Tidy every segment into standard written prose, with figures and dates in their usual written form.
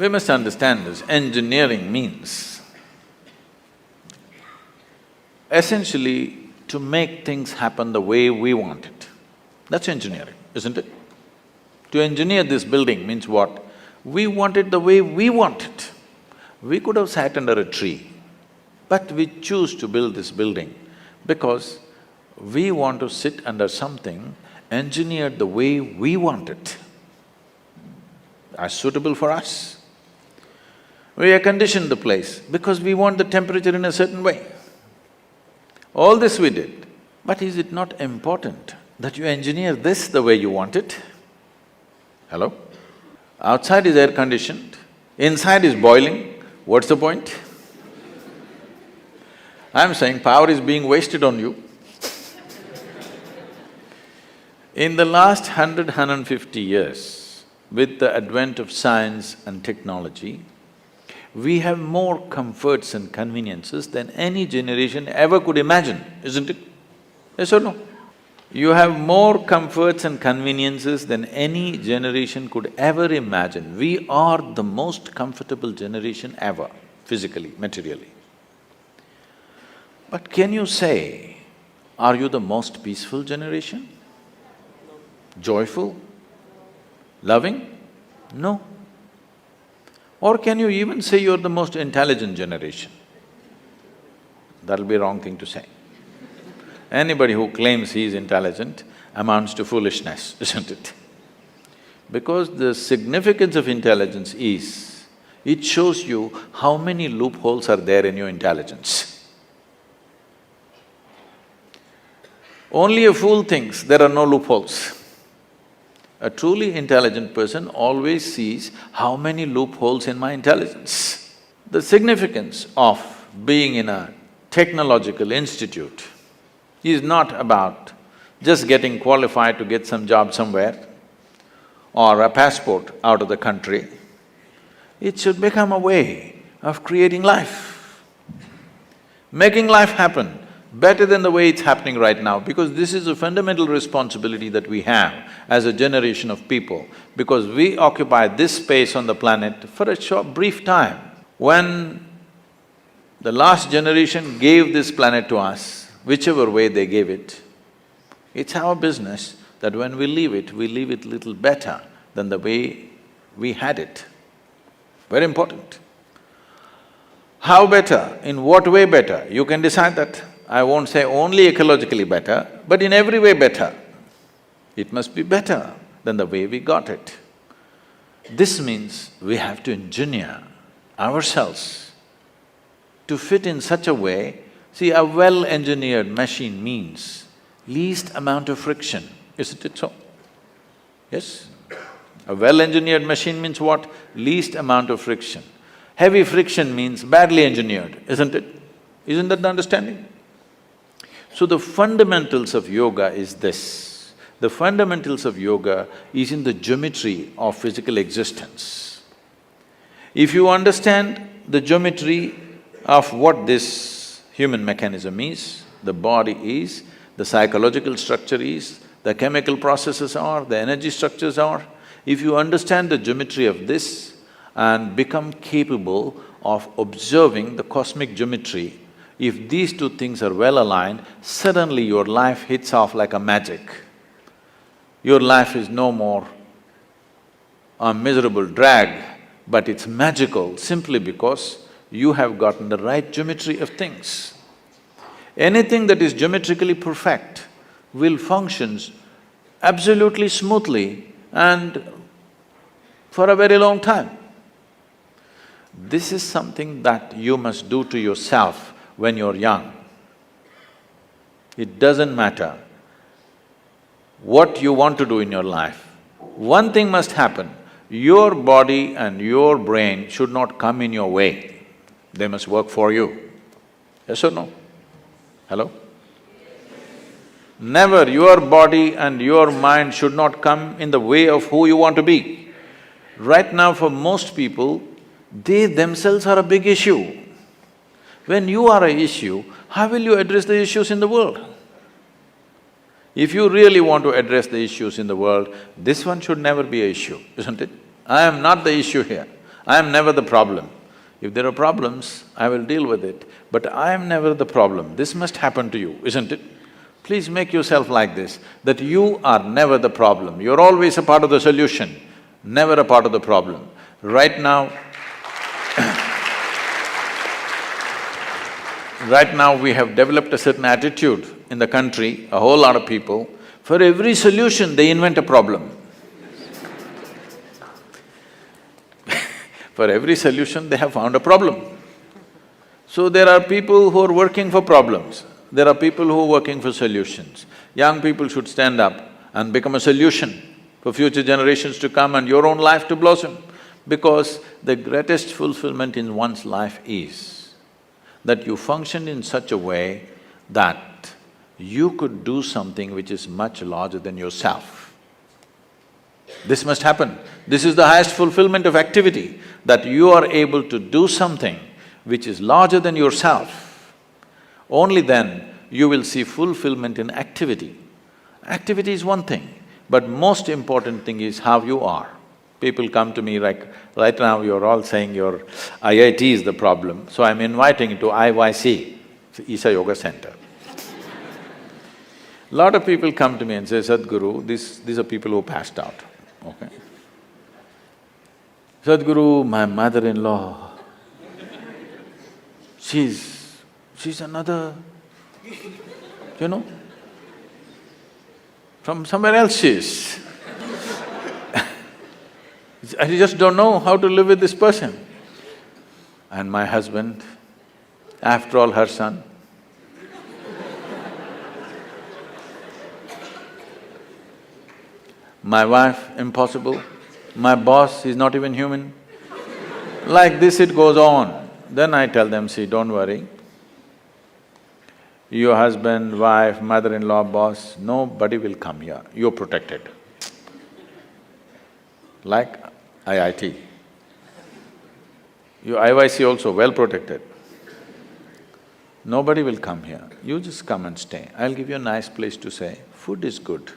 We must understand this, engineering means essentially to make things happen the way we want it. That's engineering, isn't it? To engineer this building means what? We want it the way we want it. We could have sat under a tree, but we choose to build this building because we want to sit under something engineered the way we want it, as suitable for us. We air conditioned the place because we want the temperature in a certain way. All this we did, but is it not important that you engineer this the way you want it? Hello? Outside is air conditioned, inside is boiling, what's the point? I'm saying power is being wasted on you. In the last 150 years, with the advent of science and technology, we have more comforts and conveniences than any generation ever could imagine, isn't it? Yes or no? You have more comforts and conveniences than any generation could ever imagine. We are the most comfortable generation ever, physically, materially. But can you say, are you the most peaceful generation? Joyful? Loving? No. Or can you even say you're the most intelligent generation? That'll be a wrong thing to say. Anybody who claims he is intelligent amounts to foolishness, isn't it? Because the significance of intelligence is, it shows you how many loopholes are there in your intelligence. Only a fool thinks there are no loopholes. A truly intelligent person always sees how many loopholes in my intelligence. The significance of being in a technological institute is not about just getting qualified to get some job somewhere or a passport out of the country. It should become a way of creating life, making life happen better than the way it's happening right now, because this is a fundamental responsibility that we have as a generation of people, because we occupy this space on the planet for a short, brief time. When the last generation gave this planet to us, whichever way they gave it, it's our business that when we leave it little better than the way we had it. Very important. How better? In what way better? You can decide that. I won't say only ecologically better, but in every way better. It must be better than the way we got it. This means we have to engineer ourselves to fit in such a way. See, a well-engineered machine means least amount of friction, isn't it so? Yes? A well-engineered machine means what? Least amount of friction. Heavy friction means badly engineered, isn't it? Isn't that the understanding? So the fundamentals of yoga is this. The fundamentals of yoga is in the geometry of physical existence. If you understand the geometry of what this human mechanism is, the body is, the psychological structure is, the chemical processes are, the energy structures are, if you understand the geometry of this and become capable of observing the cosmic geometry, if these two things are well aligned, suddenly your life hits off like a magic. Your life is no more a miserable drag, but it's magical simply because you have gotten the right geometry of things. Anything that is geometrically perfect will function absolutely smoothly and for a very long time. This is something that you must do to yourself when you're young. It doesn't matter what you want to do in your life. One thing must happen, your body and your brain should not come in your way. They must work for you. Yes or no? Hello? Never your body and your mind should not come in the way of who you want to be. Right now for most people, they themselves are a big issue. When you are an issue, how will you address the issues in the world? If you really want to address the issues in the world, this one should never be an issue, isn't it? I am not the issue here. I am never the problem. If there are problems, I will deal with it, but I am never the problem. This must happen to you, isn't it? Please make yourself like this, that you are never the problem. You're always a part of the solution, never a part of the problem. Right now, right now we have developed a certain attitude in the country, a whole lot of people, for every solution they invent a problem. For every solution they have found a problem. So there are people who are working for problems, there are people who are working for solutions. Young people should stand up and become a solution for future generations to come and your own life to blossom. Because the greatest fulfillment in one's life is that you function in such a way that you could do something which is much larger than yourself. This must happen. This is the highest fulfillment of activity, that you are able to do something which is larger than yourself. Only then you will see fulfillment in activity. Activity is one thing, but most important thing is how you are. People come to me like, right now you're all saying your IIT is the problem, so I'm inviting you to IYC, Isha Yoga Center. Lot of people come to me and say, Sadhguru, these are people who passed out, okay? Sadhguru, my mother-in-law, she's another, you know, from somewhere else she is. I just don't know how to live with this person. And my husband, after all, her son. My wife, impossible. My boss, he's not even human. Like this it goes on. Then I tell them, see, don't worry. Your husband, wife, mother-in-law, boss, nobody will come here, you're protected. Like IIT. Your IYC also well protected. Nobody will come here, you just come and stay. I'll give you a nice place to stay, food is good.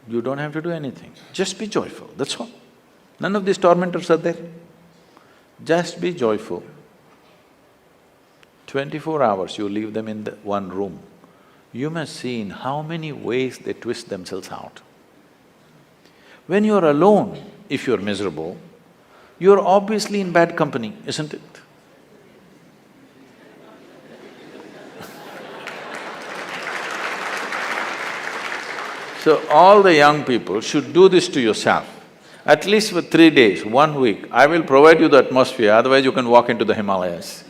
You don't have to do anything, just be joyful, that's all. None of these tormentors are there. Just be joyful. 24 hours you leave them in the one room, you must see in how many ways they twist themselves out. When you're alone, if you're miserable, you're obviously in bad company, isn't it? So all the young people should do this to yourself. At least for 3 days, 1 week, I will provide you the atmosphere, otherwise you can walk into the Himalayas.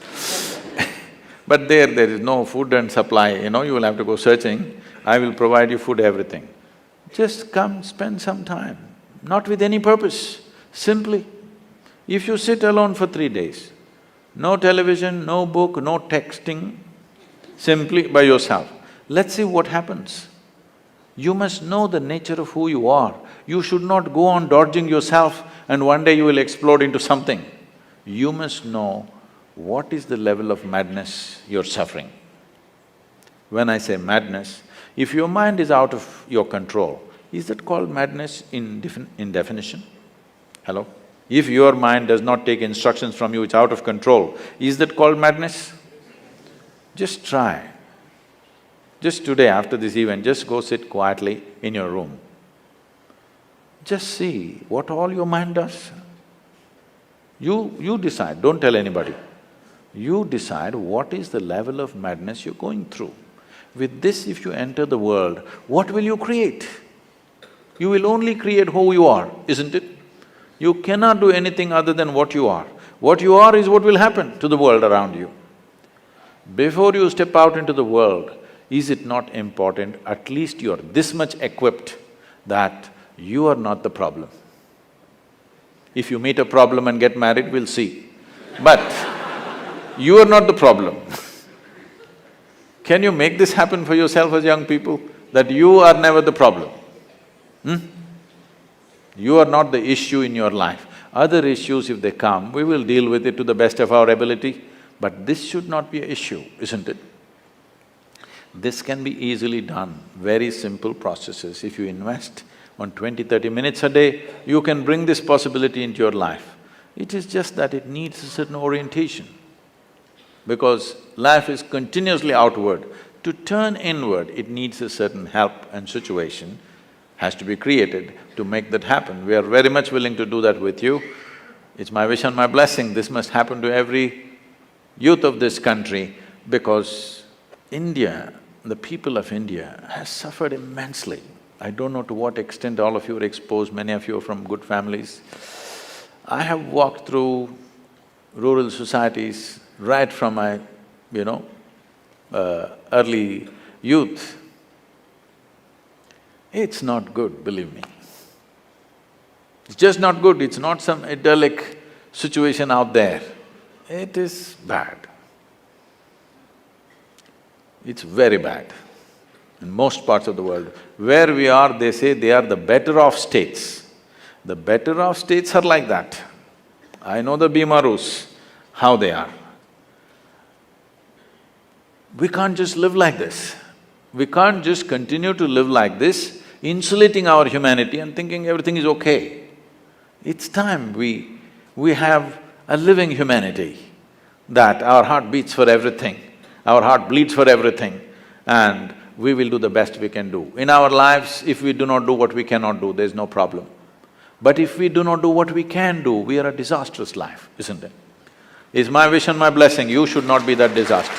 But there is no food and supply, you know, you will have to go searching. I will provide you food, everything. Just come, spend some time, not with any purpose, simply. If you sit alone for 3 days, no television, no book, no texting, simply by yourself, let's see what happens. You must know the nature of who you are. You should not go on dodging yourself and one day you will explode into something. You must know what is the level of madness you're suffering. When I say madness, if your mind is out of your control, is that called madness in definition? Hello? If your mind does not take instructions from you, it's out of control, is that called madness? Just try. Just today after this event, just go sit quietly in your room. Just see what all your mind does. You decide, don't tell anybody. You decide what is the level of madness you're going through. With this, if you enter the world, what will you create? You will only create who you are, isn't it? You cannot do anything other than what you are. What you are is what will happen to the world around you. Before you step out into the world, is it not important, at least you're this much equipped that you are not the problem. If you meet a problem and get married, we'll see. But you are not the problem. Can you make this happen for yourself as young people, that you are never the problem? You are not the issue in your life. Other issues, if they come, we will deal with it to the best of our ability, but this should not be an issue, isn't it? This can be easily done, very simple processes. If you invest on 20, 30 minutes a day, you can bring this possibility into your life. It is just that it needs a certain orientation. Because life is continuously outward. To turn inward, it needs a certain help and situation has to be created to make that happen. We are very much willing to do that with you. It's my wish and my blessing, this must happen to every youth of this country because India, the people of India has suffered immensely. I don't know to what extent all of you are exposed, many of you are from good families. I have walked through rural societies right from my, early youth. It's not good, believe me. It's just not good, it's not some idyllic situation out there. It is bad. It's very bad in most parts of the world. Where we are, they say they are the better off states. The better off states are like that. I know the Bimarus, how they are. We can't just live like this. We can't just continue to live like this, insulating our humanity and thinking everything is okay. It's time we have a living humanity, that our heart beats for everything, our heart bleeds for everything, and we will do the best we can do. In our lives, if we do not do what we cannot do, there's no problem. But if we do not do what we can do, we are a disastrous life, isn't it? It's my wish and my blessing, you should not be that disaster.